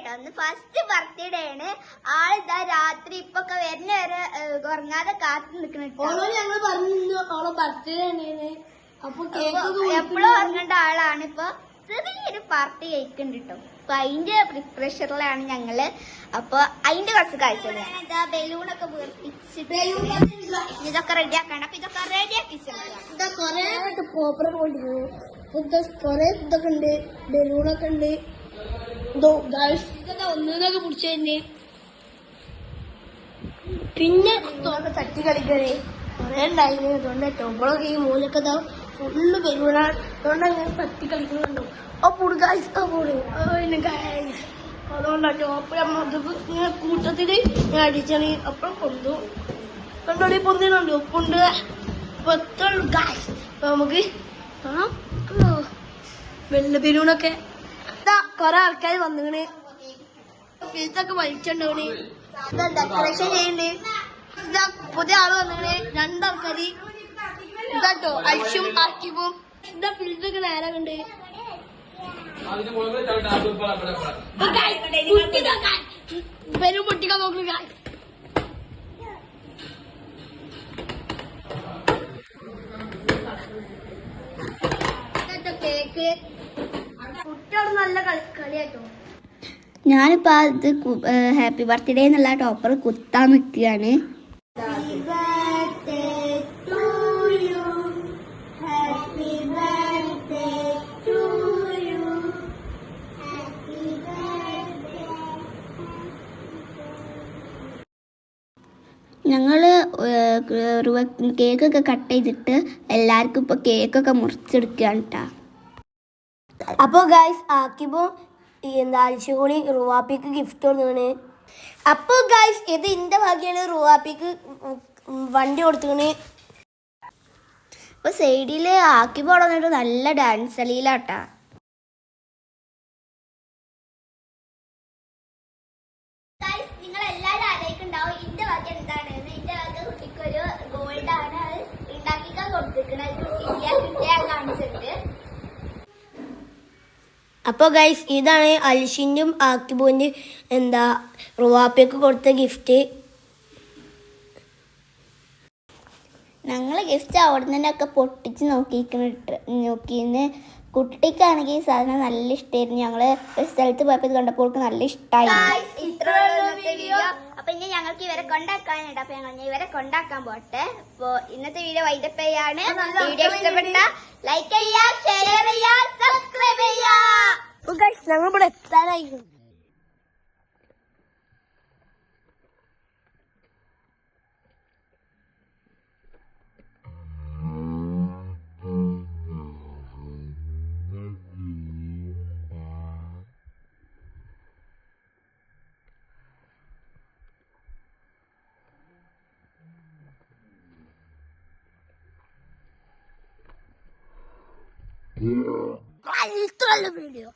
കേട്ടോ, ഒന്ന് first birthday ആണ്. ആളിതാ രാത്രി ഇപ്പൊക്കെ വരുന്ന വരെ ഉറങ്ങാതെ കാത്തു നിക്കണോ. ഞങ്ങൾ പറഞ്ഞു അവളെ ബർത്ത്ഡേ ആണ്. അപ്പൊ എപ്പോഴും ഉറങ്ങേണ്ട ആളാണ്. ഇപ്പൊ ചെറിയൊരു പാർട്ടി കഴിക്കുന്നുണ്ട് കേട്ടോ. അപ്പൊ അതിന്റെ പ്രിപ്പറേഷനിലാണ് ഞങ്ങള്. അപ്പൊ അതിന്റെ കുറച്ച് കാഴ്ചകൾ ഇതാ ബലൂണൊക്കെ വീർപ്പിച്ചിട്ട് ഇതൊക്കെ റെഡിയാക്കണം. അപ്പൊ ഇതൊക്കെ റെഡിയാക്കിച്ചിട്ടുണ്ട്. കൊറേ പോപ്പറൊക്കെ കൊണ്ടിരുന്നു. കൊറേ ഇതൊക്കെ ഉണ്ട്, ബലൂണൊക്കെ ഉണ്ട്. ഇതൊക്കെ ഒന്നൊക്കെ പിടിച്ചതന്നെ. പിന്നെ തട്ടി കളിക്കണേ കൊറേ ഉണ്ടായിരുന്നു. അതുകൊണ്ട് ടോപ്പളൊക്കെ ഈ മൂലൊക്കെ ഫുള്ള് ബലൂണാണ്. അതുകൊണ്ട് അങ്ങനെ തട്ടി കളിക്കുന്നുണ്ടോ. അപ്പോൾ അതുകൊണ്ടാണ് ടോപ്പ് ഇങ്ങനെ കൂട്ടത്തില് ഞാൻ അടിച്ചാണ്. അപ്പഴും കൊണ്ടു കണ്ടോടി പൊന്തിനുണ്ട്. ഉപ്പുണ്ട് പത്തുള്ളൂ ഗായ്സ്. അപ്പൊ നമുക്ക് വെള്ള ബലൂണൊക്കെ കൊറേ ആൾക്കാർ വന്നിങ്ങനെ ഫിൽത്തൊക്കെ വലിച്ചുണ്ടോണ്. ഡെക്കറേഷൻ ചെയ്യണ്ട്. പുതിയ ആള് വന്നിങ്ങനെ രണ്ടാൾക്കാര് ഇതാട്ടോ അൽഷും ആക്കിബും. എന്താ ഫിൽത്തൊക്കെ നേരെ കണ്ട് ബലൂൺ പൊട്ടിക്കാൻ നോക്കുക. കേക്ക് കുട്ടിയോട് നല്ല കളിയാട്ടോ. ഞാനിപ്പോ അത് ഹാപ്പി ബർത്ത്ഡേ എന്നുള്ള ടോപ്പർ കുത്താൻ നിൽക്കുകയാണ്. ഞങ്ങള് കേക്കൊക്കെ കട്ട് ചെയ്തിട്ട് എല്ലാവർക്കും ഇപ്പൊ കേക്കൊക്കെ മുറിച്ചെടുക്കുകയാണ് കേട്ടാ. അപ്പൊ ഗൈസ് ആക്കിബോ എന്താ അൽശുകൂടി റുവാപ്പിക്ക് ഗിഫ്റ്റ് കൊടുത്തതാണ്. അപ്പൊ ഗൈസ് ഇത് എന്റെ ഭാഗ്യാണ്. റുവാപ്പിക്ക് വണ്ടി കൊടുത്തതാണ്. ഇപ്പൊ സൈഡില് ആക്കിബോ വന്നിട്ട് നല്ല ഡാൻസ് കളിയിലാട്ടാ. നിങ്ങൾ എല്ലാവരും ആലോചിക്കുന്നുണ്ടാവും ഇന്റെ ഭാഗ്യം എന്താണെന്ന്. ഇന്റെ ഭാഗ്യം കുട്ടിക്കൊരു ഗോൾഡാണ്. അത് ഉണ്ടാക്കിക്കാൻ കൊടുത്തിരിക്കണത്. കിട്ടിയാ കാണിച്ചിട്ട്. അപ്പോൾ ഗൈസ് ഇതാണ് അൽഷിനും ആക്കിബുവിൻ്റെ എന്താ റുവാപ്പയ്ക്ക് കൊടുത്ത ഗിഫ്റ്റ്. ഞങ്ങൾ ഗിഫ്റ്റ് അവിടെ നിന്നൊക്കെ പൊട്ടിച്ച് നോക്കിന്ന്. കുട്ടിക്കാണെങ്കിൽ ഈ സാധനം നല്ല ഇഷ്ടമായിരുന്നു. ഞങ്ങള് ഒരു സ്ഥലത്ത് പോയപ്പോൾ ഇത് കണ്ടപ്പോൾ നല്ല ഇഷ്ടമായി. അപ്പൊ ഇനി ഞങ്ങൾക്ക് ഇവരെ കൊണ്ടാക്കാനുണ്ട്. അപ്പൊ ഞങ്ങൾ ഇവരെ കൊണ്ടാക്കാൻ പോട്ടെ. അപ്പൊ ഇന്നത്തെ വീഡിയോ വൈൻഡപ്പ് ചെയ്യാണ്. വീഡിയോ ഇഷ്ടപ്പെട്ട ലൈക്ക് ചെയ്യാ, ഷെയർ ചെയ്യാ, സബ്സ്ക്രൈബ് ചെയ്യാ. ഞങ്ങളിവിടെ എത്താനായിരുന്നു. ഇത്രയുള്ള വീഡിയോ